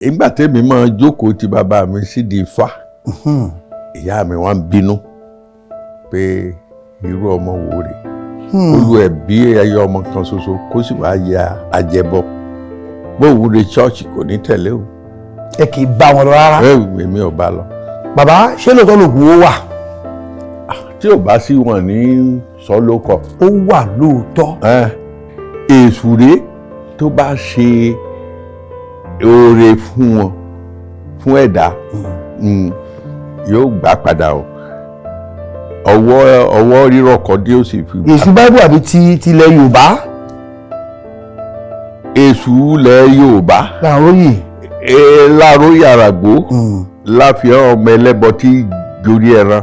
ìgbà tèmi máa jókòó ti bàbá mi sídìí Ifá ìyá mi wá ń bínú pé irú ọmọ wo rè olú ẹ̀ bí ẹyọ ọmọ kan ṣoṣo kó sì wá ya àjẹbọ bóun re ṣọ́ọ̀ṣì kò ní tẹ̀lé o. ẹ kì í bá wọn lọ rárá. èmi ò bá lọ. bàbá ṣé lóòótọ́ lògùn ó wà. tí ò bá sí wọn ní sọlókọ. ó wà lóòótọ́. èṣù rèé tó bá ṣe oore fún wọn fún ẹ̀dá yóò gbà padà o ọwọ́ rírọ̀ kọ́dé ó sì fi. èṣù báíbù àbí ti ilẹ̀ Yorùbá. èṣù ilẹ̀ Yorùbá. làróyè. làróyè àràgbó láfihàn ọmọ ẹlẹ́bọ tí gorí ẹran.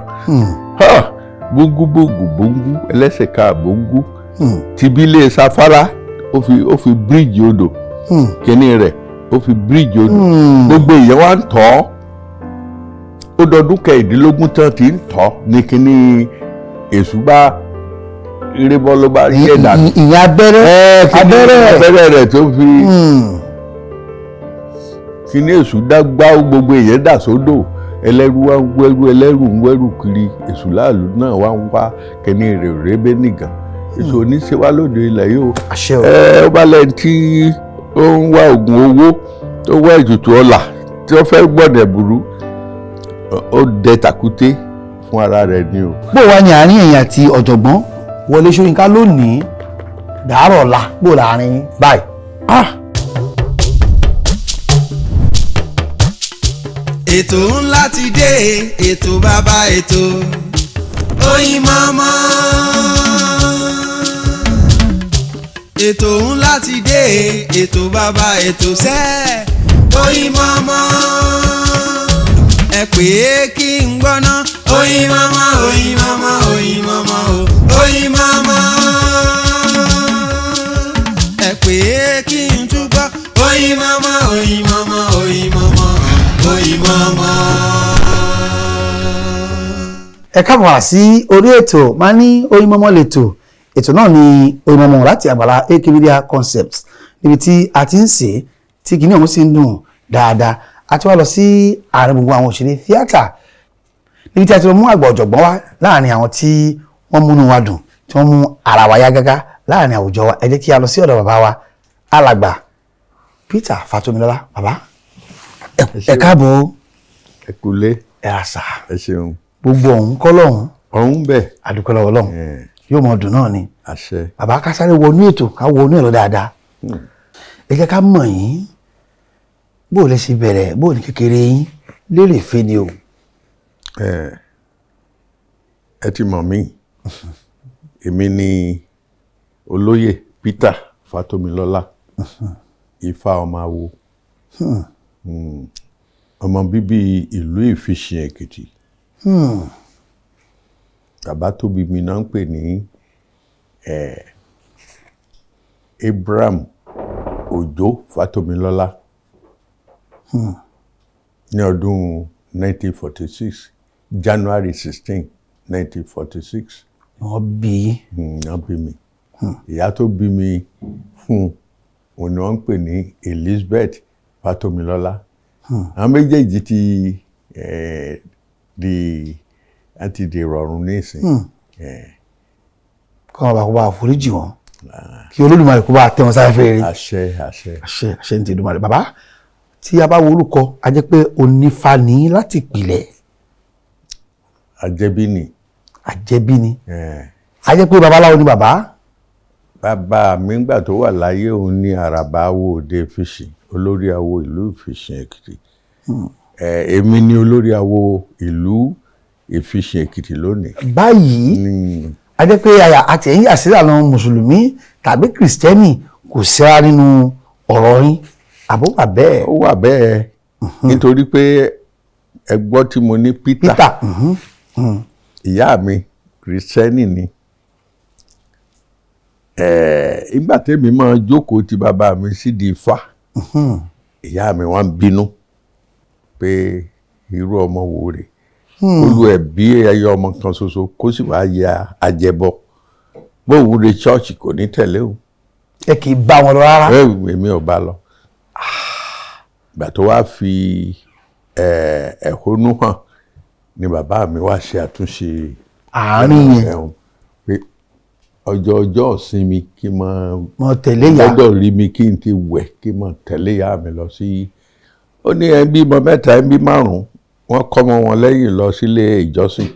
bóngúbóngú bóngú ẹlẹ́sẹ̀ ká bóngú tìbílẹ̀ sáfárá ó fi bíríìjì odò kíní rẹ̀ ó fi bíríìjì odò gbogbo èèyàn wá ń tọ́ ó dọdún kẹrìndínlógún tán tí ń tọ́ ní kíní èṣù bá irébọ́ ló bá rí ẹ̀dá. ìyẹn abẹ́rẹ́ rẹ̀ tó fi kíní èṣù dágbá gbogbo èèyàn dà sódò ẹlẹ́rú wá ń wẹ́rú ẹlẹ́rù ń wẹ́rù kiri èṣù láàlú náà wá ń wá kíní rẹ̀ rébé nìkan èṣù oníṣẹ́wá lóde ilẹ̀ yóò ó bá lẹ́yìn tí ó ń wá oògùn owó tó wá ètùtù ọlà tí ó fẹ́ gbọ́dẹ̀ burú ó dẹ tàkúté fún ara rẹ̀ ni o. bó wá ní àárín ẹ̀yin àti ọ̀jọ̀gbọ́n Wọlé Ṣóyínká lónìí dàárọ̀ ọ̀la bó láàrin báyìí. ètò ńlá ti dé ètò bàbá ètò Oyinmomo. ètò ńlá ti dé ètò bàbá ètò sẹ́ Oyinmomo. ẹ pè é kí n gbọ́ná Oyinmomo Oyinmomo Oyinmomo Oyinmomo. ẹ pè é kí n túbọ̀ Oyinmomo Oyinmomo Oyinmomo Oyinmomo. ẹ káàbọ̀ wá sí orí ètò máa ní Oyinmomo lẹ́tọ̀ ètò náà ni Oyinmomo láti àgbàlá AK Media Concepts níbi tí a ti ń ṣe tí kìíní ọ̀hún sì ń dùn dáadáa a ti wá lọ sí àárín gbogbo àwọn òṣèré tíátà níbi tí a ti lọ mú àgbà ọ̀jọ̀gbọ́n wá láàrin àwọn tí wọ́n múnú wa dùn tí wọ́n mú ara wa yá gágá láàrin àwùjọ wa ẹ jẹ́ kí a lọ sí ọ̀dọ̀ bàbá wa alàgbà Peter Fatomilola bàbá ẹ káàbọ̀ ẹ kúlé ẹ àṣà ẹ ṣeun gbogbo ọ̀hún kọ́ lọ́hún ọ̀hún bẹ́ẹ̀ àdúpẹ́ lọ́wọ́ Ọlọ́run yóò mọ dùn náà ni àṣẹ. bàbá ká sáré wọnú ètò ká wọnú ẹ̀ lọ dáadáa ẹ jẹ́ ká mọ̀ yín bó o lè ṣe bẹ̀rẹ̀ bó o ní kékeré yín lérè fẹ́ ni o. ẹ ti mọ̀ mí èmi ni olóyè Peter Fatomilola Ifá ọmọ awo ọmọ bíbí ìlú Ìfisìn Èkìtì bàbá tó bí mi náà ń pè ní Abraham Òjó Fatomilola ní ọdún 1946 January 16 1946 wọ́n bí wọ́n bí mi ìyá tó bí mi fún òun ni wọ́n ń pè ní Elizabeth Fatomilola àwọn méjèèjì ti di rọrùn nísìn. kọ́ ọba kó bá foríjì wọn kí Olódùmarè kó bá tẹ́ wọn sáré fèrè. àṣẹ ní ti Olódùmarè bàbá tí a bá wo orúkọ a jẹ́ pé onífá ní láti pìlẹ̀. àjẹbí ni. a jẹ́ pé babaláwo ni bàbá. bàbá mi ńgbà tó wà láyé òun ní àràbà awo òde Ìfisìn olórí awo ìlú Ìfisìn Èkìtì èmi ni olórí awo ìlú Ìfisìn Èkìtì lónìí. báyìí a jẹ́ pé àti ẹ̀yìn àṣírí àwọn mùsùlùmí tàbí kìrìsìtẹ́nì kò síra nínú ọ̀rọ̀ yín àbó wà bẹ́ẹ̀. ó wà bẹ́ẹ̀ nítorí pé ẹ gbọ́ tí mo ní Peter ìyá mi kìrìsìtẹ́nì ni ìgbà tèmi máa jókòó ti bàbá mi sídìí Ifá ìyá mi wá ń bínú pé irú ọmọ wo rè olú ẹ̀ bí ẹyọ ọmọ kan ṣoṣo kó sì wá ya àjẹbọ bóun re ṣọ́ọ̀ṣì kò ní tẹ̀lé o. ẹ kì í bá wọn lọ rárá. èmi ò bá lọ. ìgbà tó wá fi ẹ̀hónú hàn ni bàbá mi wá ṣe àtúnṣe àárín yẹn pé ọjọ́ ìsinmi kí n mọ tẹ̀lé ìyá gbọ́dọ̀ rí mi kí n ti wẹ̀ kí n mọ tẹ̀lé ìyá mi lọ sí ó ní ẹbí mọ mẹ́ta ẹbí márùn-ún wọ́n kọ́ ọmọ wọn lẹ́yìn lọ sílé ìjọsìn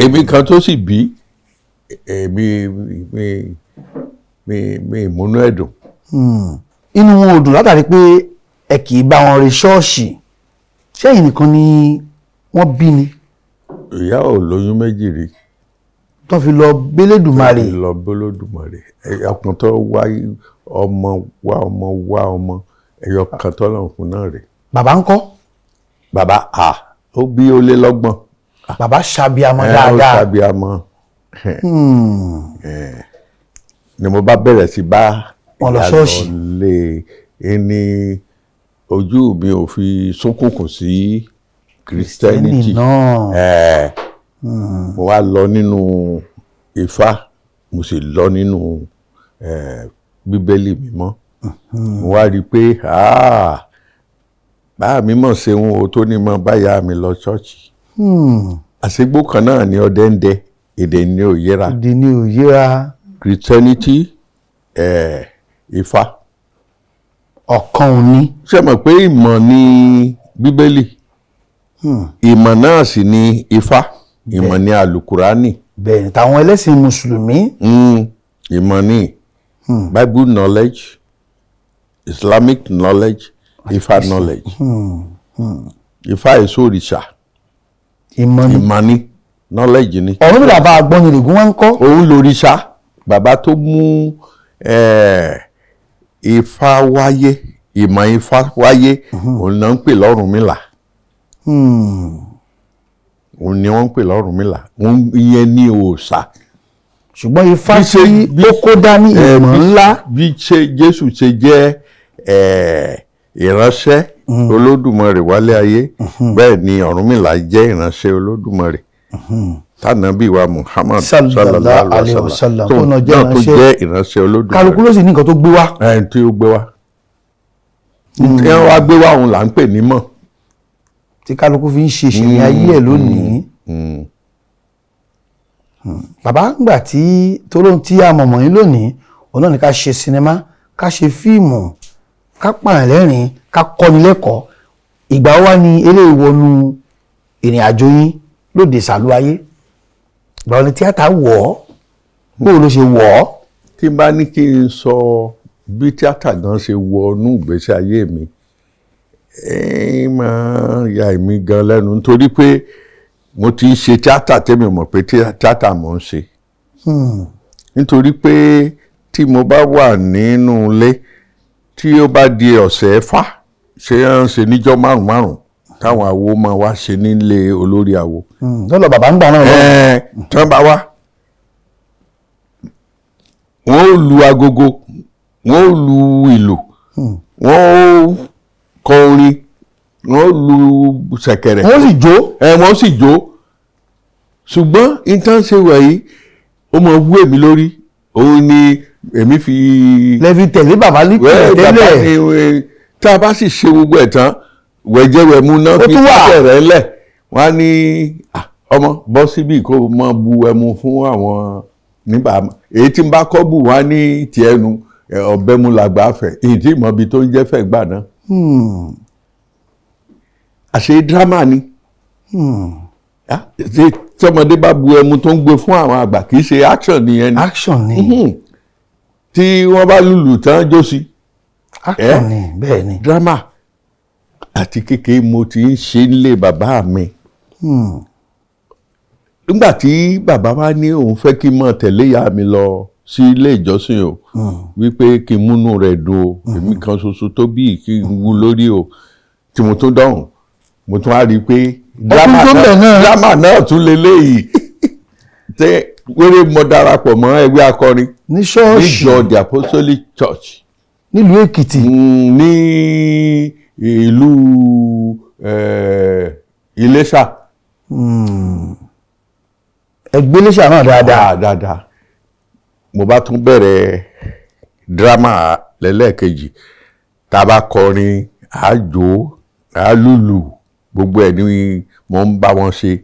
èmi kan tó sì bí èmi mi ìmúnú ẹ̀dùn. inú wọn ò dùn látàrí pé ẹ kì í bá wọn rí ṣọ́ọ̀ṣì ṣẹ́yìn nìkan ni wọ́n bí ni. ìyá ò lóyún méjì rí. tó fi lọ bẹ́lẹ́dùmarè. tó fi lọ bẹ́lẹ́dùmarè ọkàn tó wá ọmọ ẹyọ kan tó lọ́n fún náà rè. bàbá ń kọ́. bàbá ó bí ó lé lọ́gbọ̀n. bàbá ṣàbíamọ dáadáa. ó ṣàbíamọ. ni mo bá bẹ̀rẹ̀ sí bá wọn lọ ṣọ́ọ̀ṣì lé ní ojú mi ò fi ṣókùnkùn sí Christianity náà. Mo wá lọ nínú Ifá mo sì lọ nínú Bíbélì mímọ́. Mo wá rí i pé bá mi mọ̀ ṣe ohun tó ní mọ̀ báyà mi lọ ṣọ́ọ̀ṣì. Àṣegbó kan náà ni ọdẹ ń dẹ èdè ní òyìnbá. èdè ní òyìnbá. Christianity Ifá. ọ̀kan ò ní. Ṣé mọ̀ pé ìmọ̀ ni Bíbélì ìmọ̀ náà sì ni Ifá ìmọ̀ ni àlùkùránì. bẹ́ẹ̀ni táwọn ẹlẹ́sìn mùsùlùmí. ìmọ̀ ni Bible knowledge, Islamic knowledge, Ifá knowledge. Ifá èso òrìṣà. ìmọ̀ ni knowledge ni. ọ̀run mi bàbá Agbọ́nirègún wọn ń kọ́. òun lòrìṣà bàbá tó mú Ifá wáyé ìmọ̀ Ifá wáyé òun náà ń pè l'Ọ̀rúnmìlà. òun ni wọ́n ń pè l'Ọ̀rúnmìlà ìyẹn ní òòṣà. ṣùgbọ́n Ifá tí ó kó dání ìmọ̀ ńlá. bí Jésù ṣe jẹ́ ìránṣẹ́ Olódùmarè wálé ayé bẹ́ẹ̀ ni Ọ̀rúnmìlà jẹ́ ìránṣẹ́ Olódùmarè. tànàbí wa Muhammad sallallahu alaihi wasallam tó náà tó jẹ́ ìránṣẹ́ Olódùmarè. kálukú ló sì ní nǹkan tó gbé wá. tí ó gbé wá. tí wọ́n wá gbé wá òun là ń pè nímọ̀. tí kálukú fi ń ṣe ìṣẹ̀lẹ̀ ayé ẹ̀ lónìí. bàbá ńgbà tí tóró tí a mọ̀mọ́ yín lónìí òun náà ni ká ṣe sinimá ká ṣe fíìmù ká pààyàn lẹ́rìn ká kọ́ni lẹ́kọ̀ọ́ ìgbà wá ní eléyìí wọnú ìrìn àjò yín lóde ìsàlú ayé ìgbà wo ni tíátà wọ̀ ọ́ bóò ló ṣe wọ̀ ọ́. tí n bá ní kí n sọ bí tíátà gan ṣe wọnú ìgbésí ayé mi máa ya èmi gan lẹ́nu nítorí pé mo ti ṣe tíátà tẹ́mi mọ̀ pé tíátà mò ń ṣe. nítorí pé tí mo bá wà nínú ilé tí ó bá di ọ̀sẹ̀ ẹ̀fà ṣe ń ṣe níjọ́ márùn-ún táwọn awo máa wá ṣe nílé olórí awo. lọ́lọ́ bàbá ń gbà náà lọ. tí wọ́n bá wá wọ́n ó lu agogo wọ́n ó lu ìlù wọ́n ó kọ orin wọ́n ó lu ṣẹ̀kẹ̀rẹ̀. wọ́n sì jó. wọ́n sì jó ṣùgbọ́n ìtàn ṣe wọ̀nyí ó mọ wú èmi lórí òun ni èmi fi. lẹ́fi tẹ̀lé bàbá tẹ́lẹ̀. tá a bá sì ṣe gbogbo ẹ̀ tán wẹ̀jẹ̀wẹ̀mú náà fi bẹ̀rẹ̀ lẹ̀ wọ́n á ní ọmọ bọ́ síbí kó mọ bu ẹmu fún àwọn nígbà èyí tí n bá kọ́ bù wá ní tiẹ̀ nu ọ̀bẹ mu làgbà fẹ̀ èyí tí ìmọ̀ ibi tó ń jẹ́ fẹ̀ gbà náà. àṣé dírámà ni tọmọdé bá bu ẹmu tó ń gbé fún àwọn àgbà kì í ṣe action nìyẹn ni. action ni. tí wọ́n bá lùlù tán jó sí. action ni bẹ́ẹ̀ ni. dírámà àti kékeré mo ti ń ṣe nílé bàbá mi. nígbà tí bàbá wa ní òun fẹ́ kí n máa tẹ̀lé ìyá mi lọ sí ilé ìjọsìn o wípé kí n múnú rẹ̀ dùn o èmi kan ṣoṣo tó bí kí n wú lórí o tí mo tún dáhùn mo tún wá rí i pé dírámà náà tún leléyìí tẹ wéré mo darapọ̀ mọ́ ẹgbẹ́ akọrin ní ṣọ́ọ̀ṣì níjọ the Apostolic Church nílùú Èkìtì ní ìlú Iléṣà. ẹgbẹ́ Iléṣà náà dáadáa mo bá tún bẹ̀rẹ̀ dírámà lẹ́lẹ́kejì tá a bá kọrin àjò àlùlù gbogbo ẹ̀ ni mo ń bá wọn ṣe.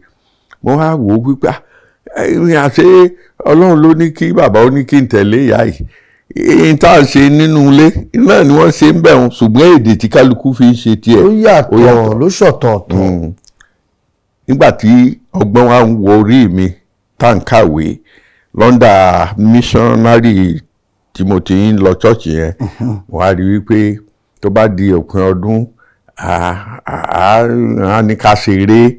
mo wá wò ó wípé àṣé ọlọ́run ló ní kí bàbá ó ní kí n tẹ̀lé ìyá yìí èyí tá a ṣe nínú ilé náà ni wọ́n ṣe ń bẹ̀ wọn ṣùgbọ́n èdè tí kálukú fi ń ṣe tiẹ̀ ó yàtọ̀ ló ṣọ̀tọ̀ọ̀tọ̀. nígbà tí ọgbọ́n wa ń wọ orí mi tá n kàwé lọ́ndà missionary tí mo ti ń lọ church yẹn wọ́n á rí wípé tó bá di òpin ọdún a ní ká ṣeré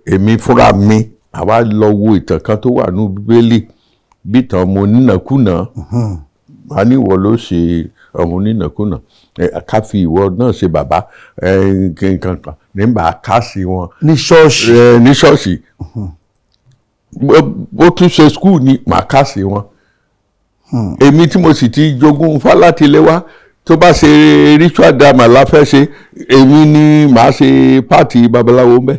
èmi fúnra mi àwa lọ wo ìtàn kan tó wà ní bíbélì bí ìtàn ọmọ onínàkúnà a ní ìwọ ló ṣe ọmọ onínàkúnà ká fi ìwọ náà ṣe bàbá nǹkan kan nígbà ká sí wọn ní ṣọ́ọ̀ṣì bó tún ṣe skul ni màá ká sí wọn èmi tí mo sì ti jogún fálátilẹ́wá tó bá ṣe ritual drama la fẹ́ ṣe èmi ni màá ṣe pààtì babaláwo mbẹ́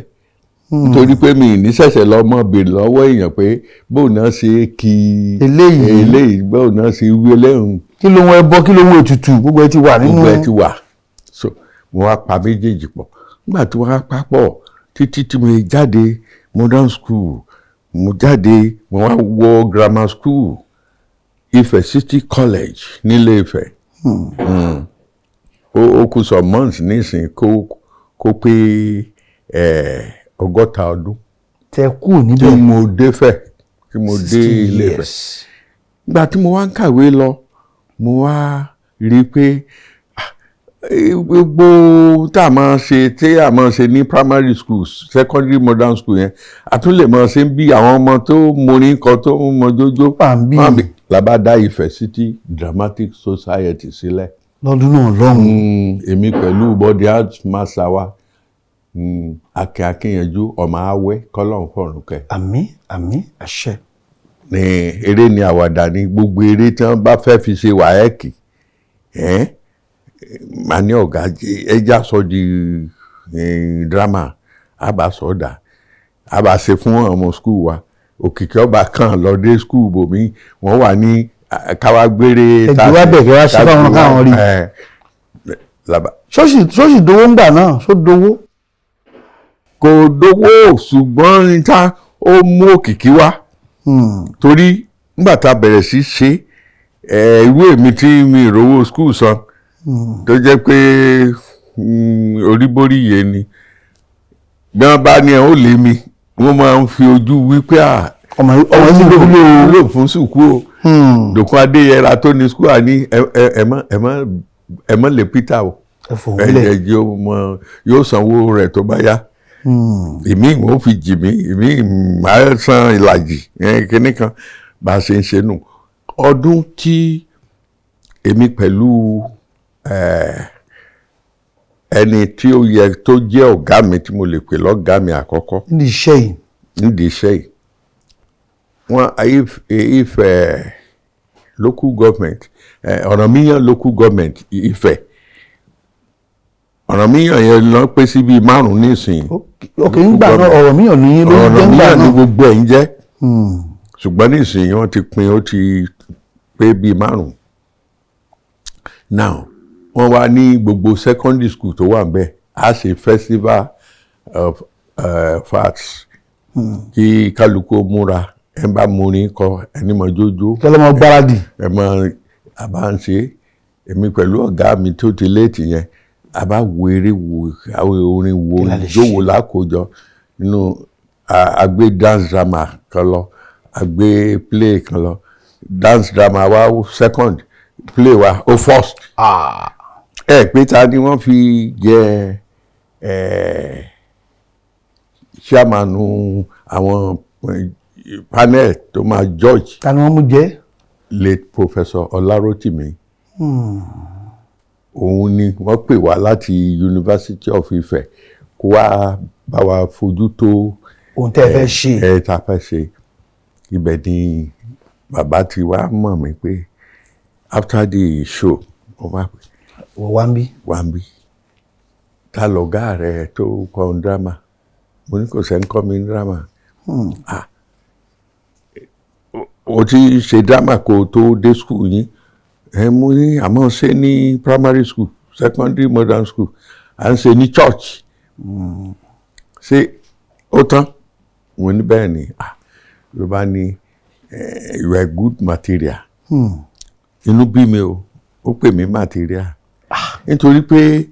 nítorí pé mi ní ṣẹ̀ṣẹ̀ lọ́mọ béèrè lọ́wọ́ èèyàn pé bóun náà ṣe kí eléyìí bóun náà ṣe wí eléyìí. kí ló ń ẹbọ kí ló ń ètùtù gbogbo ẹ ti wà nínú. gbogbo ẹ ti wà so mo wá pa méjèèjì pọ̀ nígbà tí wọ́n á papọ̀ títí tí mo jáde modern school mo jáde mo wá wọ grammar school Ifẹ̀ City College nílé Ifẹ̀ ó kù some months nísìn kó pé 60 ọdún. tẹ kú níbẹ̀ tí mo dé Ifẹ̀ tí mo dé ilé Ifẹ̀ nígbà tí mo wá ń kàwé lọ mo wá rí i pé gbogbo tá a máa ṣe ní primary school secondary modern school yẹn a tún lè máa ṣe bí àwọn ọmọ tó morin kan tó mọ jójó pàmbí la bá dá Ifẹ̀ City Dramatic Society sílẹ̀. lọ́dún náà lọ́hùn-ún. èmi pẹ̀lú body art master wa akínyànjú ọmọ awẹ́ kọ́lọ́n fọ̀rùn kẹ́. àmín àṣẹ. ní eré ni àwàdà ní gbogbo eré tí wọ́n bá fẹ́ fi ṣe wáyẹ́kì màá ní ọ̀gá ẹja sọ di drama àbá sọ̀dà àbá ṣe fún ọmọ skul wa òkìkí ọba kan lọ dé skul bòmí wọ́n wà ní káwá gbére. ẹ̀jú wá bẹ̀rẹ̀ wá ṣe fáwọn káwọn rí. ṣọ́ọ̀ṣì dowó ń gbà náà ṣó dowó. kò dowó ṣùgbọ́n níta ó mú òkìkí wá torí nígbà tá a bẹ̀rẹ̀ sí ṣe irú èmi tí mi ìrówó skul san tó jẹ́ pé oríborí yé ni bí wọ́n bá ní ẹ̀ ó lé mi wọ́n máa ń fi ojú wípé ọmọ yìí ló fún sùkú o Dòkun Adéyẹra tó ní skul àní ẹ mọ́ lè Peter o ẹ̀jẹ̀ yóò sanwó rẹ̀ tó bá yá èmi ìwọ̀n fi jì mí èmi máa san ìlàjì kíní kan bá a ṣe ń ṣe nù ọdún tí èmi pẹ̀lú ẹni tí ó yẹ tó jẹ́ ọ̀gá mi tí mo lè pè lọ́gá mi àkọ́kọ́ nídìí iṣẹ́ yìí wọ́n Ifẹ̀ local government Ọ̀rànmíyàn local government Ifẹ̀ Ọ̀rànmíyàn yẹn lọ pé sí bíi 5 nísìnyí. òkè ń gbà náà Ọ̀rànmíyàn ní ló ń jẹ́ ń gbà náà. Ọ̀rànmíyàn ní gbogbo ẹ̀ ń jẹ́ ṣùgbọ́n nísìnyí wọ́n ti pín ó ti pé bíi 5. now wọ́n wá ní gbogbo secondary school tó wà ńbẹ̀ á ṣe festival of arts kí kálukú múra ẹ bá múrin kọ ẹni mọ jójó kí ọlọ́mọ gbáradì ẹ mọ àbá ń ṣe èmi pẹ̀lú ọ̀gá mi tó ti léètì yẹn àbá wo eré wo àwọn orin wo ìjówó lákòjọ nínú àgbé dance drama kan lọ àgbé play kan lọ dance drama wa second play wa ó first. Pé ta ni wọ́n fi jẹ chairman àwọn panel tó máa judge. ta ni wọ́n mú jẹ́. late Professor Ọlárótìmí. òun ni wọ́n pè wá láti University of Ife kó wá bá wa fojú tó ohun tẹ́ ẹ fẹ́ ṣe. tá a fẹ́ ṣe ibẹ̀ ni bàbá ti wá mọ̀ mí pé after the show wọ́n wá pè. wambi ta lọ̀gá rẹ̀ tó kọ́ drama mo ní kò sẹ́ ń kọ́ mi drama o ti ṣe drama kó tó dé school yín mo ní àmọ́ ṣe ní primary school secondary modern school à ń ṣe ní church ṣé ó tán mo ní bẹ́ẹ̀ ni ló bá ní you are good material inú bí mi o ó pè mí material nítorí pé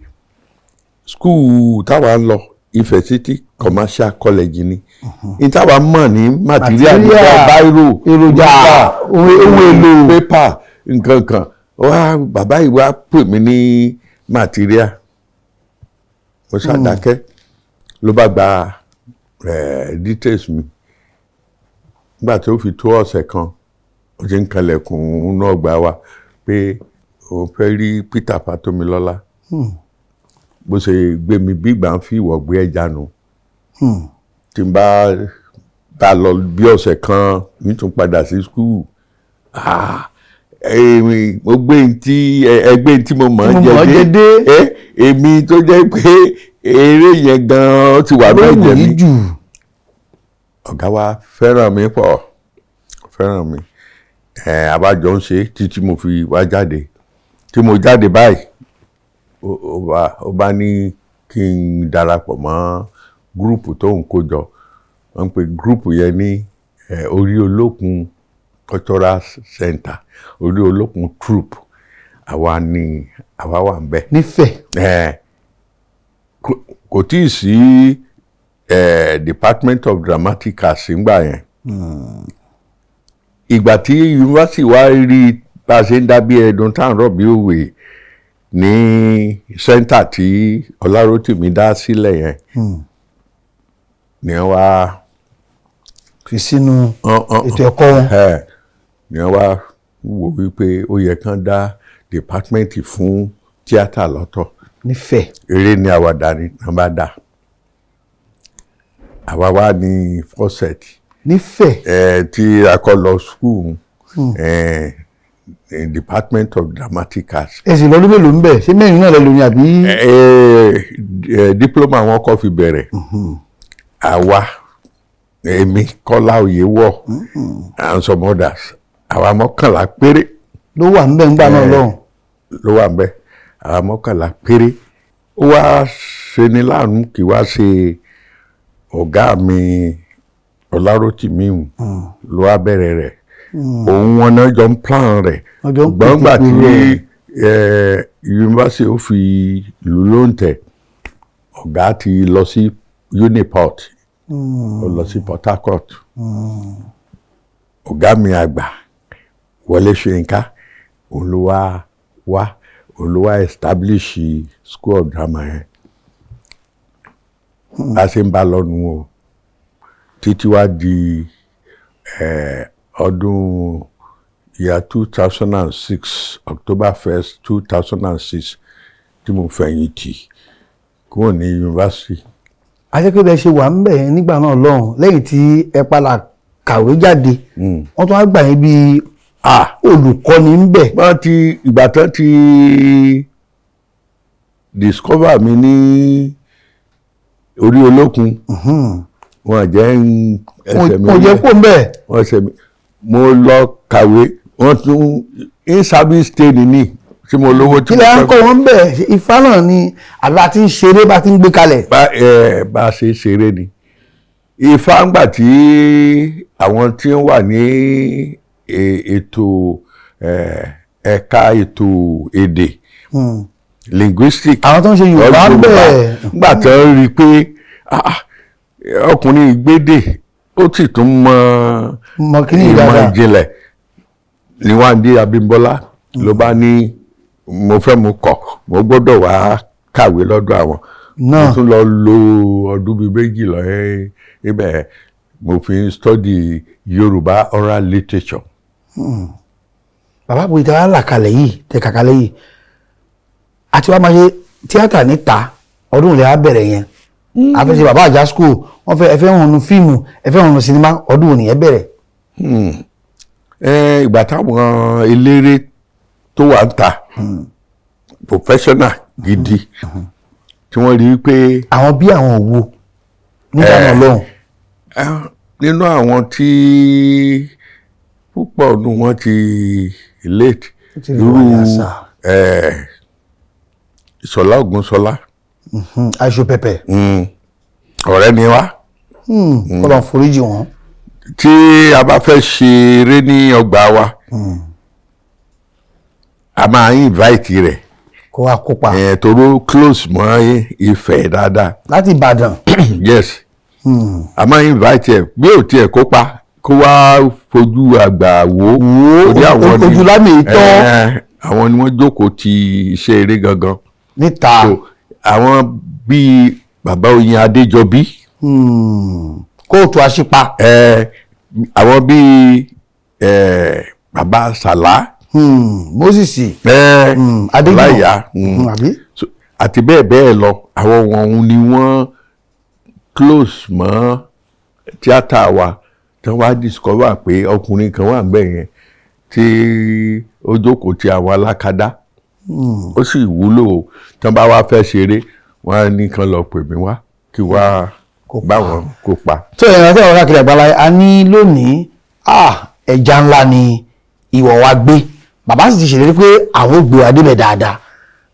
school táwa ń lọ Ifẹ̀ City commercial college ni ìtawà mọ̀ ní material nípa báírò èròjà ohun èlò pépà nǹkan kan wá bàbá yìí wá pè mí ní material mo ṣàdákẹ́ ló bá gba details mi nígbà tó fi tó ọ̀sẹ̀ kan ó ti ń kalẹ̀kùn náà gbà wá pé òun fẹ́ rí Peter Fatomilola bó ṣe gbé mi bí ìgbà ń fi ìwọ̀ gbé ẹja nù tí n bá lọ bí ọ̀sẹ̀ kan nítorí padà sí skul mo gbé ẹgbẹ́ tí mo mọ̀ ọ́n jẹ dé èmi tó jẹ́ pé eré yẹn gan-an ti wà náà jẹ mí ọ̀gá wa fẹ́ràn mi pọ̀ fẹ́ràn mi àbájọ ń ṣe títí mo fi wá jáde tí mo jáde báyìí ó bá ní kí n darapọ̀ mọ́ gúrùpù tó ń kó jọ wọ́n ń pe gúrùpù yẹn ní orí olókun cultural center orí olókun troop àwa wà ń bẹ̀. nífẹ̀ẹ́. kò tí ì sí department of dramatic arts ńgbà yẹn ìgbà tí yunifásitì wa rí bá a ṣe ń dá bí ẹdun tá à ń rọ̀ bí òwe ní sẹ́ńtà tí Ọlárótìmí dá sílẹ̀ yẹn ni wọ́n wá fi sínú ètò ẹ̀kọ́ wọn. ni wọ́n wá wò wípé ó yẹ kán dá dìpátímẹ́ǹtì fún tíátà lọ́tọ̀. nífẹ̀ẹ́. eré ni àwàdà ni wọ́n bá dà àwa wá ní fọ́sẹ̀tì. nífẹ̀ẹ́. tí a kọ́ lọ skul Department of Dramatic Arts. ẹ sì lọ́dún mélòó ń bẹ̀ ṣé mẹ́rin náà lẹ lò ní àbí. diploma wọn kọ́ fi bẹ̀rẹ̀ àwa èmi Kọ́lá Oyèwọ̀ and some others àwa mọ́kànlá péré. ló wà ń bẹ̀ ńgbà náà lọ́hùn. ló wà ń bẹ̀ àwa mọ́kànlá péré. ó wá ṣe ni láàánú kí wá ṣe ọ̀gá mi Ọlárótìmí ló wá bẹ̀rẹ̀ rẹ̀ òun wọn náà jọ ń plan rẹ̀ gbọ́ngbà tí yunifásitì ó fi ìlú lóǹtẹ̀ ọ̀gá ti lọ sí Uniport ó lọ sí Port Harcourt ọ̀gá mi àgbà Wole Soyinka olúwa establish school of drama yẹn bá ṣe ń bá lọ́nu o títí wá di ọdún year 2006 October 1st 2006 tí mo fẹ̀yìntì kúrò ní yunifásitì. ajẹ́pẹ́ ṣe wà ń bẹ̀ nígbà náà lọ́hùn lẹ́yìn tí ẹ padà kàwé jáde wọ́n tún wá gbà yín bí olùkọ́ni ń bẹ̀. wọ́n ti ìgbà tán ti discover mi ní orí olókun wọ́n jẹ́ ẹsẹ̀ mi wọ́n jẹ́ kó ń bẹ̀. wọ́n ẹsẹ̀ mi mo lọ kàwé wọ́n tún in service training ní tí mo lówó tí mo fẹ́. kí lè ń kọ́ wọn bẹ̀ ifá náà ni àbá tí ń ṣeré bá ti ń gbé kalẹ̀. bá a ṣe ṣeré ni ifá ń gbà tí àwọn tí ń wà ní ètò ẹ̀ka ètò èdè linguistic àwọn tó ń ṣe Yorùbá ń bẹ̀. nígbà tó ń rí i pé ọkùnrin ìgbédè ó sì tún mọ ìmọ̀ ìjìnlẹ̀ níwájú Abímbọ́lá ló bá ní mo fẹ́ mo kọ̀ mo gbọ́dọ̀ wá kàwé lọ́dọ̀ àwọn mo tún lọ lo ọdún bíi méjì lọ ibẹ̀ mo fi ń study Yorùbá oral literature. bàbá àbúrò ìta làkàlẹ̀ yìí tẹ̀kàkàlẹ̀ yìí àti wàá máa ṣe tíátà níta ọdún ilẹ̀ á bẹ̀rẹ̀ yẹn àfẹsẹ̀ bàbá àjà school wọ́n fẹ́ ẹ̀fẹ́ hàn nu fíìmù ẹ̀fẹ́ hàn nu sinimá ọdún òní ẹ̀ bẹ̀rẹ̀. ìgbà táwọn eléré tó wà ń ta professional gidi tí wọ́n rí i pé. àwọn bí àwọn òwò nígbà náà lọ́hùn. nínú àwọn tí púpọ̀ ọdún wọn ti late irú Ìṣọ̀lá Ògúnṣọlá. Aṣọ pẹpẹ. Ọ̀rẹ́ ni wá. Kọ́lọ̀ foríjì wọn. Tí a bá fẹ́ ṣe eré ní ọgbà wa a máa invite rẹ̀. Kó wá kópa. Toró close mọ́ Ifẹ̀ dáadáa. Láti Ìbàdàn. Yes. A máa invite ẹ̀ bí ò tiẹ̀ kópa kó wá fojú àgbà wò. Ojú lámì ìtọ́. Àwọn ni wọ́n jókòó ti iṣẹ́ eré gangan. Níta. So àwọn bíi bàbá Oyin Adéjọbí. Kóòtù àṣìpa. Àwọn bíi bàbá Sàlá. Moses. Adéyà. Àti bẹ́ẹ̀ bẹ́ẹ̀ lọ àwọn ohun ni wọ́n close mọ́ tíátà wa tí wọ́n wá discover pé ọkùnrin kan wà níbẹ̀ yẹn tí ó jókòó ti àwọn alákadá. Ó sì wúlò tí wọ́n bá wá fẹ́ ṣeré wọ́n á ní kan lọ pè mí wá kí wá bá wọn kópa. tó ìrántí ọ̀rọ̀ káàkiri àgbáláyé a ní lónìí ẹja ńlá ni ìwọ̀ wa gbé bàbá sì ti ṣèlérí pé àwọn ò gbé wa débẹ̀ dáadáa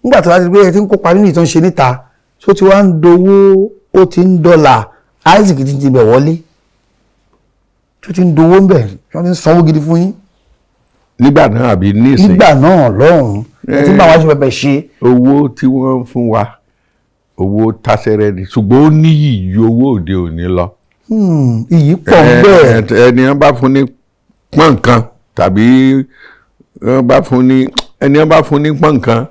nígbà tó wá ti gbé ẹ ti ń kópa nínú ìtàn ṣe níta tó ti wá ń dowó ó ti ń dọ́là Isaac ti bẹ̀ wọlé tó ti ń dowó ń bẹ̀ wọ́n ti ń sanwó gidi fún yín. Nígbà náà àbí nísìnyí. Nígbà náà lọ́hùn-ún ẹ ti bá wa ṣe pẹpẹ ṣe. Owó tí wọ́n ń fún wa owó tásẹ̀rẹ̀ ni ṣùgbọ́n ó níyì ju owó òde òní lọ. Iyì pọ̀ bẹ́ẹ̀. Ẹni wọ́n bá fún ní pọ́n nǹkan tàbí ẹni wọ́n bá fún ní pọ́n nǹkan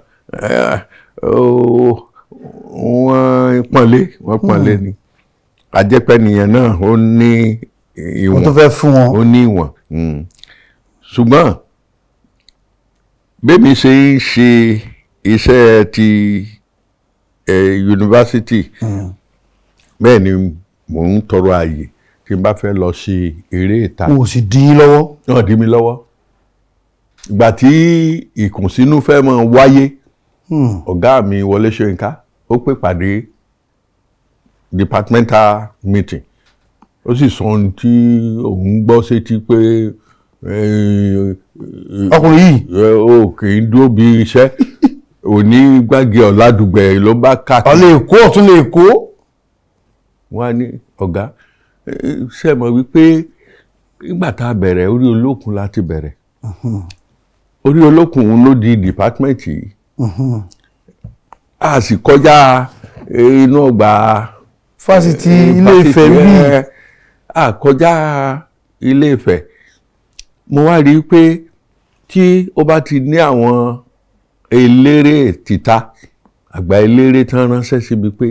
wọ́n pọ́nlé ni. Àjẹpẹ́ nìyẹn náà ó ní ìwọ̀n. Ó tó fẹ́ fún wọn. Ó ní ìwọ̀n. Ṣùgbọ́n bẹ́ẹ̀mi ṣe ń ṣe iṣẹ́ ti yunifásitì bẹ́ẹ̀ ni mò ń tọrọ àyè tí n bá fẹ́ lọ ṣe eré ìta. O sì dí í lọ́wọ́. Náà dí mi lọ́wọ́. Ìgbà tí ìkùnsínú fẹ́ máa wáyé ọ̀gá mi Wole Soyinka ó pè pàdé departmental meeting ó sì sọ ohun tí òun gbọ́ sétí pé ọkùnrin yìí ó kì í dúró bí iṣẹ́ òní gbági ọ̀làdùgbẹ̀ ló bá káàkiri. ọ̀lẹ́ èkó ọ̀tún lè kó. wọ́n á ní ọ̀gá ṣe mọ̀ wípé nígbà tá a bẹ̀rẹ̀ orí olókun láti bẹ̀rẹ̀ orí olókun ló di dìpátímẹ́ǹtì yìí a sì kọjá inú ọgbà fásitì Ilé Ifẹ̀ bí a kọjá Ilé Ifẹ̀ mo wá rí i pé tí ó bá ti ní àwọn eléré tìta àgbà eléré tán ránṣẹ́ síbi pé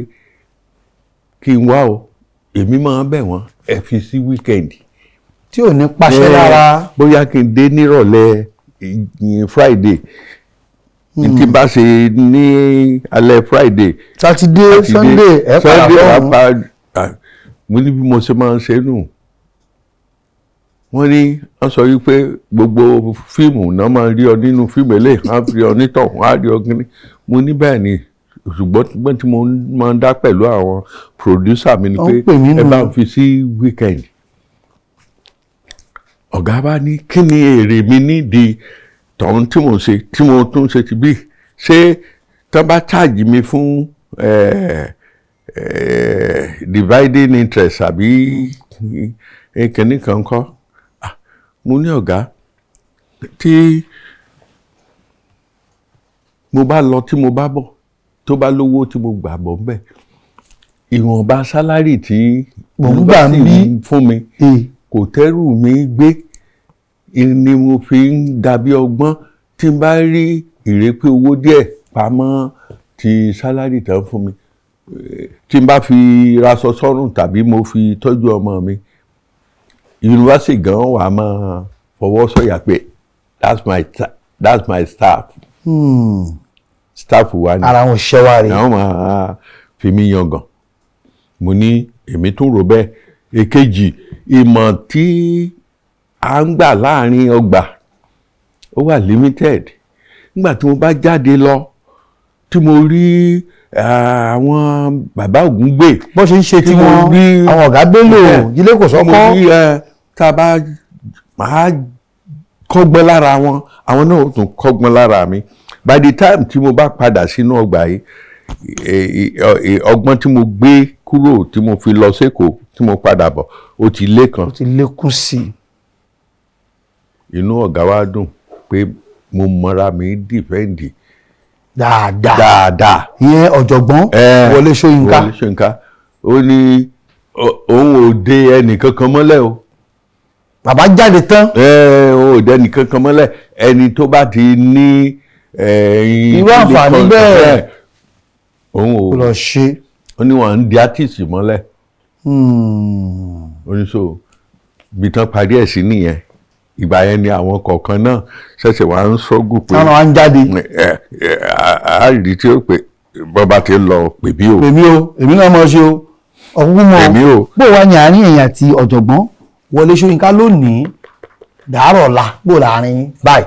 kí n wá o èmi máa bẹ̀ wọ́n ẹ fi sí wíkẹ́ndì. tí ò ní pàṣẹ rárá. bóyá kí n dé nírọ̀lẹ́ Friday tí bá ṣe ní alẹ́ Friday. Saturday Sunday ẹ padà lọ́hùn. mo ní bí mo ṣe máa ń ṣe nù. wọ́n ní wọ́n sọ wípé gbogbo fíìmù náà máa ń rí ọ nínú fíìmù eléyìí wọ́n á rí ọ nítọ̀hún wọ́n á rí ọ gíní. mo ní bẹ́ẹ̀ ni ṣùgbọ́n tí mo máa ń dá pẹ̀lú àwọn producer mi ni pé ẹ bá ń fi sí weekend. ọ̀gá bá ní kí ni èrè mi nídìí tọ̀hún tí mo ṣe tí mo tún ṣe ti bí ṣé tán bá charge mi fún dividing interest àbí kìnní kan kọ́. mo ní ọ̀gá tí mo bá lọ tí mo bá bọ̀ tó bá lówó tí mo gbà bọ̀ ńbẹ̀ ìwọ̀nba sálárì tí mo ń gbà mí fún mi kò tẹ́rù mi gbé ni mo fi ń dàbí ọgbọ́n tí n bá rí ìrèpé owó díẹ̀ pamọ́ ti sálárì tán fún mi tí n bá fi raṣọ sọ́rùn tàbí mo fi tọ́jú ọmọ mi yunifásitì gan wà máa fọwọ́ sọ̀yà pé that's my staff. Staff wa ni ara wọn ṣiṣẹ́ wa rè. àwọn máa fi mí yangàn. mo ní èmi tún rò bẹ́ẹ̀. èkejì ìmọ̀ tí a ń gbà láàrin ọgbà ó wà limited. nígbà tí mo bá jáde lọ tí mo rí àwọn bàbá Ògúngbè. bó ṣe ń ṣe tí wọ́n àwọn ọ̀gá Bello jílé kò sọ́kọ́. mo rí tá a bá máa kọ́gbọ́n lára wọn àwọn náà ó tún kọ́gbọ́n lára mi. by the time tí mo bá padà sínú ọgbà yìí ọgbọ́n tí mo gbé kúrò tí mo fi lọ sékòó tí mo padà bọ̀ ó ti lé kan. ó ti lékún sí i. inú ọ̀gá wa dùn pé mo mọra mi dìfẹ́ǹdì. dáadáa. ìyẹn ọ̀jọ̀gbọ́n Wole Soyinka. Wole Soyinka ó ní òun ò de ẹnìkankan mọ́lẹ̀ o. bàbá jáde tán. òun ò de ẹnìkankan mọ́lẹ̀ ẹni tó bá ti ní irú àǹfààní bẹ́ẹ̀ òun ò lọ ṣe. ó ní wọn ń di átìsì mọ́lẹ̀. oníṣòwò bí tán parí ẹ̀ sí nìyẹn ìgbà yẹn ni àwọn kọ̀ọ̀kan náà ṣẹ̀ṣẹ̀ wá ń ṣọ́gù pé táwọn wá ń jáde. àárí tí ó pè bọ́ba ti lọ pè mí o. pè mí o èmi náà mọ̀ ṣe o ọ̀gbọ́n mọ̀ èmi o. bó wà ní àárín èèyàn àti ọ̀jọ̀gbọ́n Wole Soyinka lónìí dàárọ̀ ọ̀la bó láàrin báyìí.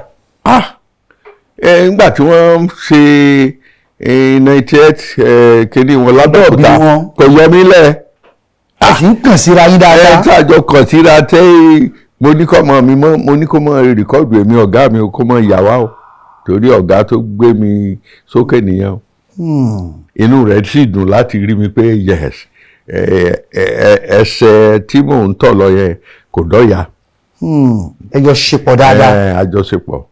nígbà tí wọ́n ṣe 98 kéde wọn lábẹ́òkúta kò yọ mí lẹ̀. a sì ń kàn síra yín dáadáa. tí àjọ kàn síra tẹ́ mo ní kọ́ mọ̀ mi mọ́ mo ní kó mọ̀ rìkọ́dù èmi ọ̀gá mi kó mọ̀ yàwá o torí ọ̀gá tó gbé mi sókè nìyẹn o. inú rẹ̀ sì dùn láti rí mi pé yes ẹsẹ̀ tí mò ń tọ̀ lọ yẹn kò dọ́yà. ẹjọ́ ṣepọ̀ dáadáa. àjọṣepọ̀.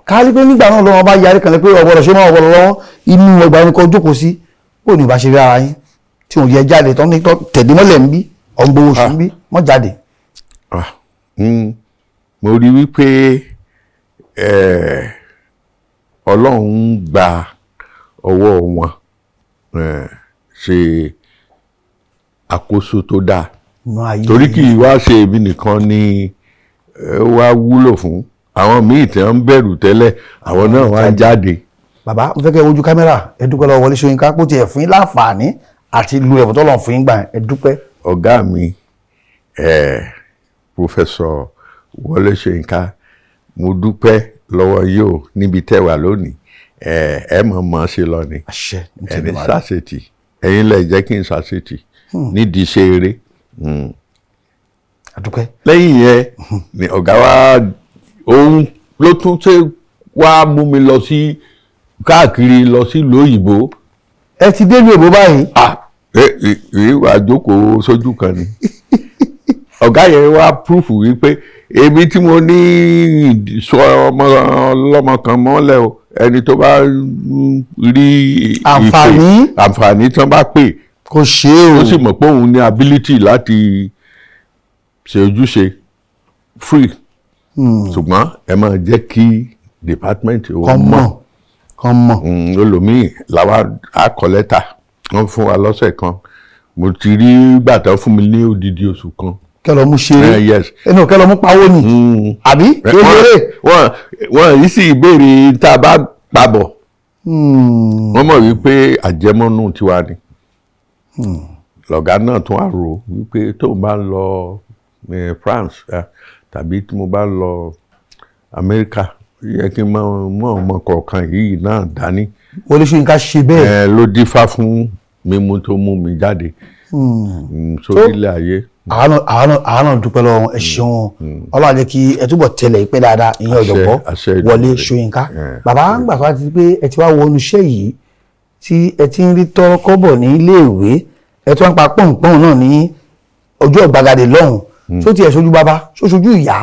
kárí pé nígbà náà lọ́wọ́ bá yarí kan lẹ́ pé ọ̀gbọ́dọ̀ ṣe máa ọ̀gbọ́dọ̀ lọ́wọ́ inú ọgbà ẹni kan jókòó sí bó ní ìbá ṣe rí ara yín tí òun yẹ jáde tán ní tẹ̀dí mọ́lẹ̀ ń bí ọ̀gbọ́n oṣù ń bí mọ́ jáde. mo rí wípé Ọlọ́run gba ọwọ́ wọn ṣe àkóso tó dáa torí kì í wá ṣe èmi nìkan ni wá wúlò fún àwọn míì tí wọ́n ń bẹ̀rù tẹ́lẹ̀ àwọn náà wá jáde. bàbá mo fẹ́ kẹ́ ojú kámẹ́rà ẹ dúpẹ́ lọ́wọ́ Wole Soyinka kó tiẹ̀ fún yín láǹfààní àti lu ẹ̀bùn tó lọ́n fún yín gbà ẹ dúpẹ́. ọ̀gá mi Professor Wole Soyinka mo dúpẹ́ lọ́wọ́ yìí o níbi tẹ́wà lónìí ẹ mọ̀ ṣe lọ ni ẹni ṣàṣetì ẹ̀yin lẹ jẹ́ kí n ṣàṣetì nídìí ṣe eré. àdúpẹ́. lẹ́yìn yẹn ni ọ̀gá wa òun ló tún ṣe wá mú mi lọ sí káàkiri lọ sí ìlú òyìnbó. ẹ ti dé ìlú òyìnbó báyìí. ìwà jókòó sójú kan ni ọ̀gá yẹn wá púrúfù wípé èmi tí mo ní sọ ọmọ ọlọ́mọ kan mọ́lẹ̀ o ẹni tó bá rí àǹfààní tí wọ́n bá pè kò ṣe é o ó sì mọ̀ pé òun ní ability láti ṣe ojúṣe free ṣùgbọ́n ẹ máa jẹ́ kí department ò mọ̀ olómìn làwa akọ lẹ́tà wọ́n fún wa lọ́sẹ̀ kan mo ti rí gbàtà fún mi ní odidi oṣù kan. kẹlọ mú ṣeré ẹnu kẹlọ mú pawó ni àbí lóore. wọ́n yìí sì béèrè tá a bá pabọ̀ wọ́n mọ̀ wípé àjẹmọ́nú tiwa ni lọ̀gá náà tún á rò wípé tóun bá ń lọ France tàbí tí mo bá ń lọ Amẹ́ríkà yẹ kí n mọ ọmọ kọ̀ọ̀kan yìí náà dání. Wole Soyinka ṣe bẹ́ẹ̀. ló dífá fún mímú tó mú mi jáde sórílẹ̀ ayé. àánà dúpẹ́ lọ́wọ́ ẹ ṣeun Ọlọ́run jẹ́ kí ẹ túbọ̀ tẹ̀lé ìpẹ́ dáadáa ìyẹn ọ̀jọ̀gbọ́n Wole Soyinka. bàbá ń gbà tó ti pé ẹ ti wá wọnú iṣẹ́ yìí tí ẹ ti ń rí tọ́rọ́ kọ́bọ̀ ní iléèwé ẹ tí wọ́n ń pa pọ́npọ́n náà ní ojú ọ̀gbagadè lọ́hùn tó tiẹ̀ sojú bàbá tó sojú ìyá.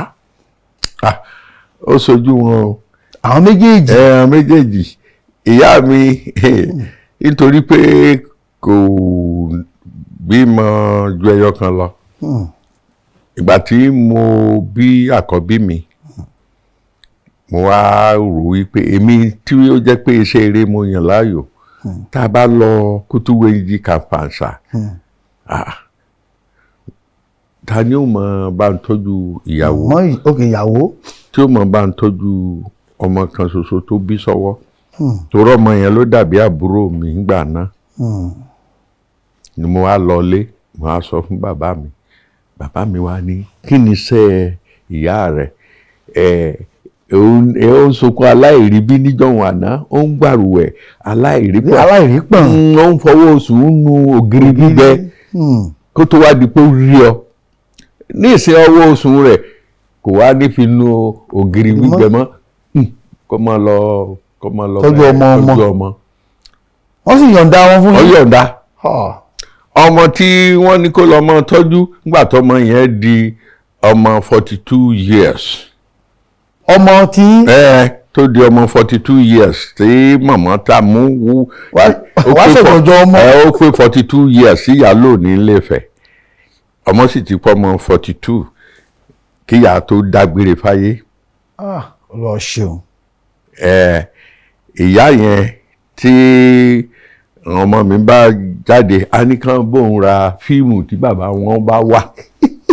ó sojú wọn o. àwọn méjèèjì. àwọn méjèèjì ìyá mi nítorí pé kò bímọ ju ẹyọ kan lọ ìgbà tí mo bí àkọ́bí mi mo wá rò wípé èmi tí ó jẹ́ pé iṣẹ́ eré mo yàn láàyò tá a bá lọ kútúwéjì kàǹfàǹsà ta ni ó mọ bá ń tọ́jú ìyàwó tí ó mọ bá ń tọ́jú ọmọ kan ṣoṣo tó bí sọ́wọ́ torí ọmọ yẹn ló dàbí àbúrò mi ńgbà náà ni mo wá lọlé mo wá sọ fún bàbá mi wá ní kí ni iṣẹ́ ìyá rẹ̀ ó ń sunkún aláìrí bí níjọ́hun àná ó ń gbàrúwẹ̀ aláìrí pọ̀n ó ń fọwọ́ oṣù nu ògiri gbígbẹ kó tó wá di pé ó rí ọ ní ìsìn ọwọ́ oṣù rẹ̀ kò wá ní fi nu ògiri gbígbẹ mọ́ kó máa lọ tọ́jú ọmọ. Wọ́n sì yọ̀ǹda wọn fún yín. Wọ́n yọ̀ǹda. Ọmọ tí wọ́n ní kó lọ mọ́ tọ́jú nígbà tọ́mọ yẹn di ọmọ 42 years. Ọmọ tí. Tó di ọmọ 42 years tí màmá ta mú wú. Wá ṣètọ́jú ọmọ. Ó pé 42 years sí ìyá lò ní Ilé-Ifẹ̀. Ọmọ sì ti pọ́ ọmọ 42 kíyà tó dágbére fáyé. Ọlọ́run ṣeun. Ìyá yẹn tí ọmọ mi bá jáde á ní kán bóun ra fíìmù tí bàbá wọn bá wà.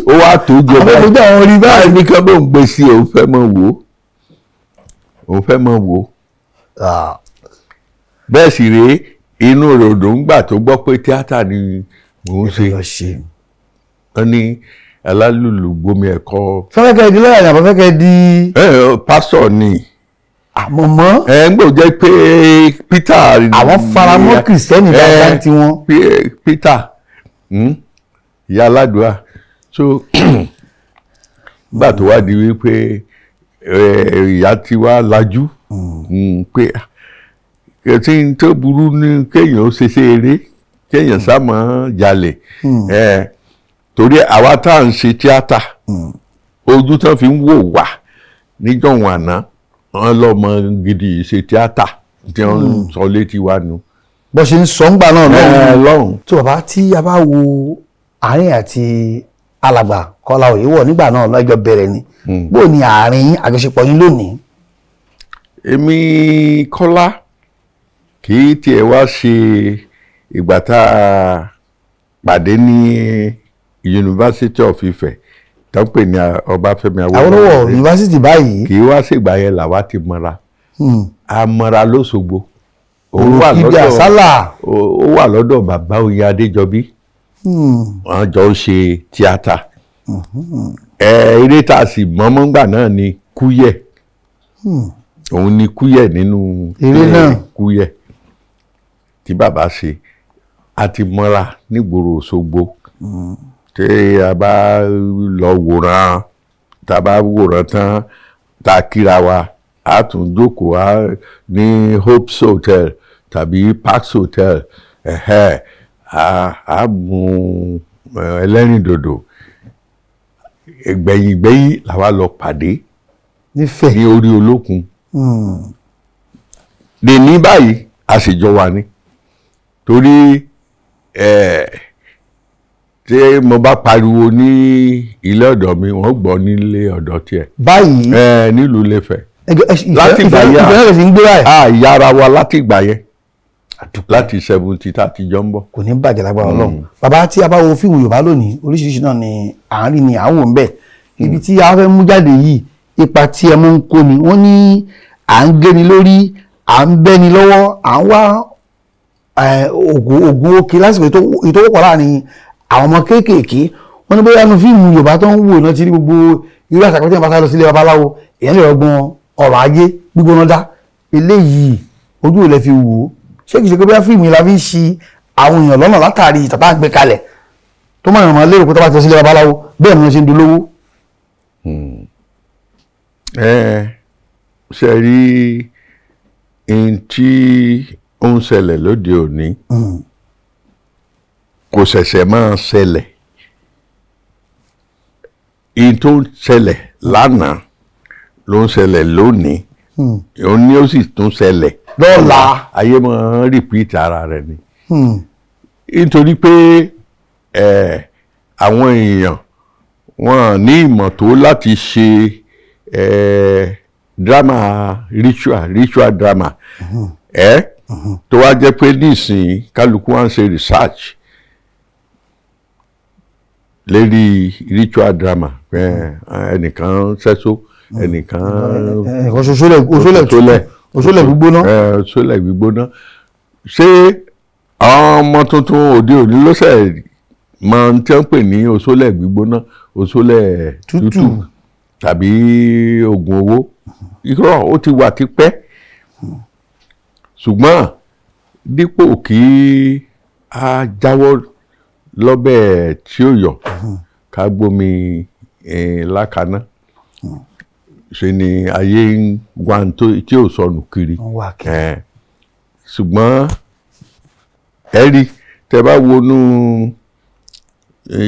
Ó wá tó jẹ báyìí ní kán bóun gbé sí òun fẹ́ mọ̀ wò. Bẹ́ẹ̀ sì rèé inú ròdò ń gbà tó gbọ́ pé tíátà ni mò ń ṣe. Wọ́n ní alálùlù gbomi ẹ̀kọ́. Fẹ́kẹ́ di lọ́yà àbọ̀ fẹ́kẹ́ di. Pásọ̀ ni. Àmọ̀mọ́. Ń gbọ́ jẹ́ pé Peter. Àwọn faramọ́ kìrìsìtẹ́nì dáadáa tí wọ́n. Peter ìyá aládùá. So gbà tó wá di wípé ìyá ti wá lajú pé tí n tó burú ní kéèyàn ó ṣe eré kéèyàn sá mọ́ jalè. Torí àwa tá à ń ṣe tíátà ojú tán fi ń wò wá níjọ̀wọ̀n àná wọn lọ́mọ gidi ṣe tíátà tí wọ́n ń sọ létí wa nu. bó ṣe ń sọ ń gbà náà lọ́hùn. tó bàbá tí a bá wo àárín àti alàgbà Kọ́lá Oyèwọ̀ nígbà náà lọ́jọ́ bẹ̀rẹ̀ ni bó ni àárín àjọṣepọ̀ yín lónìí. Èmi Kọ́lá kì í tiẹ̀ wá ṣe ìgbà tá a pàdé ní University of Ife tó ń pè ní Ọbáfẹ́mi Awólọ́wọ̀ yunifásitì báyìí. kì í wá ṣègbà yẹn làwa ti mọ́ra. A mọ́ra l'Óṣogbo. Ó wà lọ́dọ̀ bàbá Oyin Adéjọbí. Wọ́n jọ ń ṣe tíátà. Eré tá a sì mọ́mọ́ ńgbà náà ni Kúyẹ̀. Òun ni Kúyẹ̀ nínú eré náà. Kúyẹ̀ tí bàbá ṣe. A ti mọ́ra nígboro Òṣogbo. Tí a bá lọ wòran tá a bá wòran tán tá a kíra wa a tún jókòó ní Hope's Hotel tàbí Parks Hotel a mú ẹlẹ́rìndòdò gbẹ̀yìn làwa lọ pàdé nífẹ̀ẹ́ ní orí Olókun. Lè ní báyìí a sì jọ wà ní torí tí mo bá pariwo ní ilé ọ̀dọ̀ mi wọ́n gbọ́ nílé ọ̀dọ̀ tiẹ̀. báyìí nílùú Ilé-Ifẹ̀. láti ìgbà yẹn ìfẹ́ náà lè fi ń gbé báyìí. Ìyára wa láti ìgbà yẹn láti 70 tá a ti jọ ń bọ̀. kò ní bàjẹ́ lágbára Ọlọ́run. Bàbá tí a bá wo fíìmù Yorùbá lónìí oríṣiríṣi náà ni àárín ni à ń wò ń bẹ̀. Ibi tí a fẹ́ mú jáde yìí ipa tí ẹ mú ń kó ni wọ́n ní à ń géni lórí à ń bẹ́ni lọ́wọ́ à ń wá ògùn òkè lásìkò ìtọ́wọ́pọ̀ láàrin àwọn ọmọ kéékèèké. Wọ́n ní bóyá inú fíìmù Yorùbá tó ń wò náà ti rí gbogbo irú àṣàkọ́ tí wọ́n bá sá lọ sílé babaláwo èèyàn lè rọgbọ́n ọrọ̀ ajé gbígbóná dá eléyìí ojú ò lè fi wò ó. Ṣé kìí ṣe pé bóyá fíìmù yìí la fi ń ṣi àwọn èèyàn lọ́nà látàrí ìtàtà gbé kalẹ̀ tó máa ràn lérò pé tó bá ti lọ sílé babaláwo bẹ́ẹ̀ ni wọ́n ṣe ń dolówó. Ṣe rí ohun tí ó ń ṣẹlẹ̀ lóde òní kò ṣẹ̀ṣẹ̀ máa ṣẹlẹ̀. Ohun tó ń ṣẹlẹ̀ lánàá ló ń ṣẹlẹ̀ lónìí òun ni ó sì tún ṣẹlẹ̀ lọ́la. Ayé máa ń rìpíìtì ara rẹ̀ ni. Nítorí pé àwọn èèyàn wọn ní ìmọ̀ tó láti ṣe drama ritual drama tó wá jẹ́ pé nísìnyí kálukú wá ń ṣe research lérí ritual drama ẹnìkan ṣẹ́só ẹnìkan òṣòlẹ̀ gbígbóná. òṣòlẹ̀ gbígbóná. Ṣé àwọn ọmọ tuntun òde òní ló ṣe mọ tí wọ́n pè ní òṣòlẹ̀ gbígbóná òṣòlẹ̀ tútù tàbí oògùn owó? Irọ́ ó ti wà tipẹ́. Ṣùgbọ́n dípò kí a jáwọ́ lọ́bẹ̀ tí ó yọ̀ ká gbómi lákaná ṣe ni ayé ń wá tí ò sọnù kiri ṣùgbọ́n ẹ rí tẹ́ bá wọnú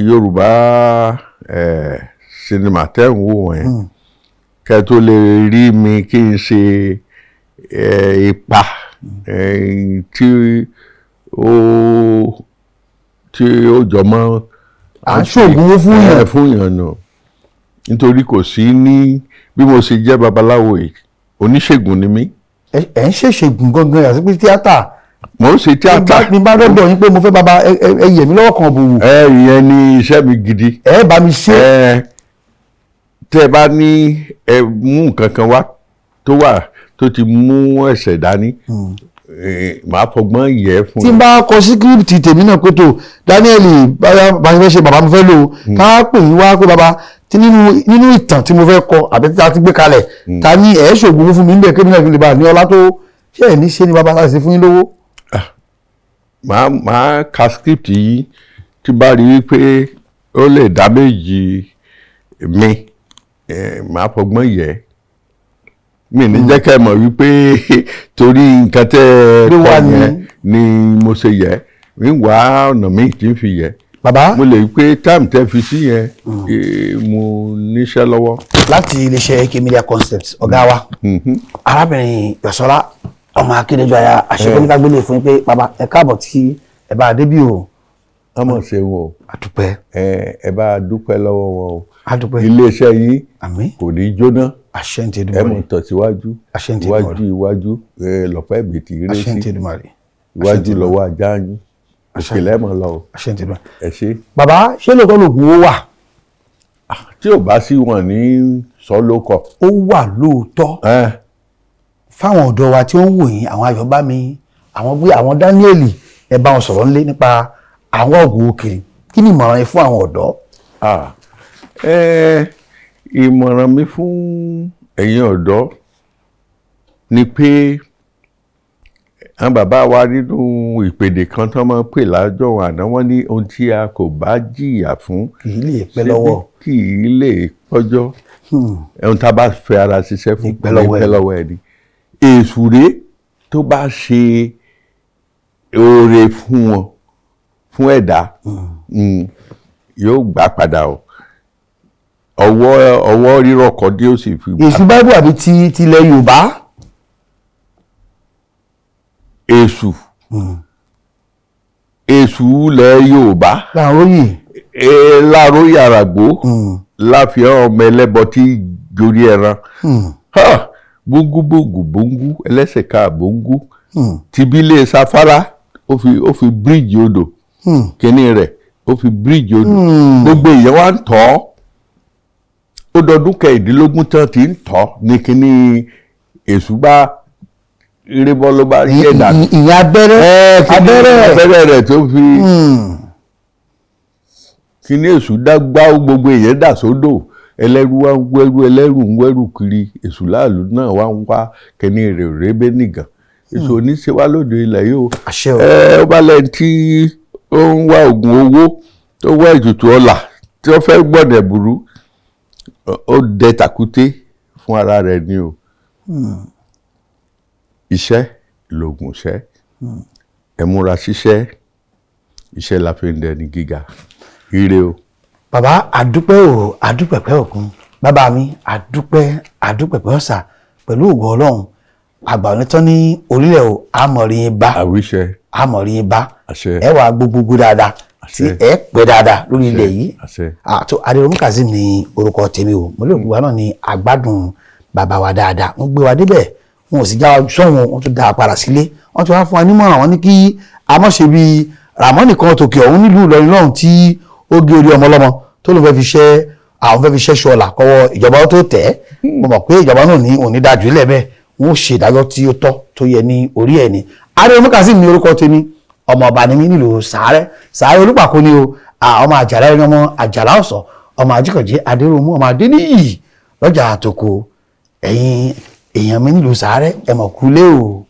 Yorùbá sinimá tẹ́ ń wò wọ̀nyẹn kẹ́ tó lè rí mi kí n ṣe ipa tí ó jọmọ́ àṣògùn fún yàn náà nítorí kò sí ní bí mo ṣe jẹ́ babaláwo yìí oníṣègùn ni mí. ẹ ń ṣèṣègùn gangan yàtọ̀ pé tíátà. mo ń ṣe tíátà. mi bá dọ́dọ̀ yín pé mo fẹ́ baba ẹ yẹ̀ mí lọ́wọ́ kan bòwò. ìyẹn ni iṣẹ́ mi gidi. ẹ bá mi ṣe. tẹ́ ẹ bá ní ẹ mú nǹkan kan wá tó ti mú ẹ̀ṣẹ̀ dání màá fọgbọ́n yẹ̀ fún tí n bá kọ síkírìpìtì tèmi náà pé tó Daniel bá fẹ́ ṣe bàbá mo fẹ́ lò ó ká pè yín wá pé bàbá tí nínú ìtàn tí mo fẹ́ kọ àbí tí a ti gbé kalẹ̀ ta ní ẹ̀ ṣògùn fún mi ń bẹ̀ kébí náà kí n lè bá ní ọlá tó ṣe ẹ̀ ní ṣe ni bàbá láti ṣe fún yín lówó. màá ka script yìí tí bá rí i pé ó lè dá méjì mi màá fọgbọ́n yẹ̀ mi ní jẹ́ kẹ́ ẹ mọ̀ wípé torí nǹkan tẹ́ ẹ kọ yẹn ni mo ṣe yẹ̀ mi wá ọ̀nà míì tí ń fi yẹ̀. Bàbá mo lè pé time tẹ́ fi sí yẹn mo níṣẹ́ lọ́wọ́. láti iléeṣẹ́ AK Media Concepts ọ̀gá wa arábìnrin Yọ̀sọ́lá ọmọ Akíndéjọ aya àṣekọ́níkàgbélé fún yín pé bàbá ẹ káàbọ̀ tí ẹ bá débí o. ọmọ ṣe wọn o. àdúpẹ́. ẹ bá dúpẹ́ lọ́wọ́ wọn o. àdúpẹ́. iléeṣẹ́ yín àmín kò ní jóná. àṣẹ ń tẹ́lẹ̀ mọ́lẹ̀. ẹ mọ̀ tọ̀síwájú iwájú lọ́pẹ́ ìbìtì rẹ̀ sí àṣẹ ń tẹ́lẹ̀ mọ́lẹ̀. iwájú lọ́wọ́ ajá yín òkèlè mọ̀ lọ. àṣẹ ń tẹ́lẹ̀ mọ́lẹ̀. ẹ ṣe. bàbá ṣé lóòótọ́ lògùn ó wà. tí ò bá sí wọn ní sọ́lókọ. ó wà lóòótọ́. fáwọn ọ̀dọ́ wa tí ó ń wò yín àwọn Ayọ̀bámi àwọn Daniel ẹ bá wọn sọ̀rọ̀ ńlé nípa àwọn ọ̀gùn òkèrè kí ni ìmọ̀ràn yín fún àwọn ọ̀dọ́. ìmọ̀ràn mi fún ẹ̀yin ọ̀dọ́ ni pé àwọn bàbá wa nínú ìpèdè kan tó máa ń pè lájọ́ àná wọ́n ní ohun tí a kò bá jìyà fún kì í lè pẹ́ lọ́wọ́ kì í lè pọ́jọ́ ohun tá a bá fẹ́ ara ṣiṣẹ́ fún pẹ́ lọ́wọ́ ẹ̀ ni èṣù rèé tó bá ṣe oore fún wọn fún ẹ̀dá yóò gbà padà o ọwọ́ rírọ̀ kọ́ dé ó sì fi gbà. èṣù báíbù àbí ti ilẹ̀ Yorùbá. èṣù ilẹ̀ Yorùbá. láàróyè àràgbó láfihàn ọmọ ẹlẹ́bọ tí gorí ẹran bóngúbóngú bóngú ẹlẹ́sẹ̀ ká bóngú tìbílẹ̀ sáfárá ó fi bíríìjì odò kíní rẹ̀ ó fi bíríìjì odò gbogbo èèyàn wá ń tọ́ ó dọdún kẹrìndínlógún tán tí ń tọ́ ní kíní èṣù bá rébọ́ ló bá rí ẹ̀dá. ìyẹn abẹ́rẹ́ rẹ̀ tó fi kíní èṣù dágbá gbogbo èèyàn dà sódò ẹlẹ́rú wá ń wẹ́rú ẹlẹ́rú ń wẹ́rú kiri èṣù láàlú náà wá ń wá kíní rẹ̀ rébé nìgàn èṣù oníṣẹ́ wá lóde ilẹ̀ yìí o. ó bá lẹ́yìn tí ó ń wá oògùn owó tó wá ètùtù ọlà tí ó fẹ́ gbọ́dẹ̀ burú ó dẹ tàkúté fún ara rẹ̀ ni o. iṣẹ́ lògùn iṣẹ́ ẹ múra ṣiṣẹ́ iṣẹ́ la fi ń dẹni gíga ire o. bàbá àdúpẹ̀pẹ̀ òkun bàbá mi àdúpẹ̀pẹ̀ ọ̀sà pẹ̀lú ògo Ọlọ́run àgbà onítọ́ ní orílẹ̀ o àmọ̀rin bá àwíṣẹ àmọ̀rin bá àṣẹ ẹ wà gbogbo dáadáa tí ẹ pẹ́ dáadáa lórí ilẹ̀ yìí àtò Adéròmú Kazeem ní orúkọ tèmi o mo lè gbogbo náà ní àgbádùn bàbá wa dáadáa wọ́n gbé wa débẹ̀ wọn ò sì já wa sọ́hun wọ́n tún dá a padà sílé wọ́n tún wá fún wa nímọ̀ràn wọn ní kí a mọ̀ ṣe bí Ràmọ́nì kan tòkè ọ̀hún nílùú Ìlọrin lọ́hùn tí ó gé orí ọmọ ọlọ́mọ tó ló fẹ́ fi ṣẹ́ ṣọlá kọ́wọ́ ìjọba tó tẹ̀ mo mọ̀ pé ìjọba náà ní òní dájú ilẹ̀ bẹ́ẹ̀ wọ́n ṣe ìdájọ́ tí ó tọ́ tó yẹ ní orí ẹ̀ ni. Adéròmú Kazeem ní orúkọ tèmi ọmọ ọba ni mí nílùú Sàárẹ̀ Olúpàkó ni o ọmọ àjàlá ẹni ọmọ àjàlá ọ̀sán ọmọ àjíkànjẹ́ Adéròmú ọmọ Adéníyì lọ́jà àtòkò ẹ̀yin èèyàn mi nílùú Sàárẹ̀ ẹ mọ̀ kúlé o.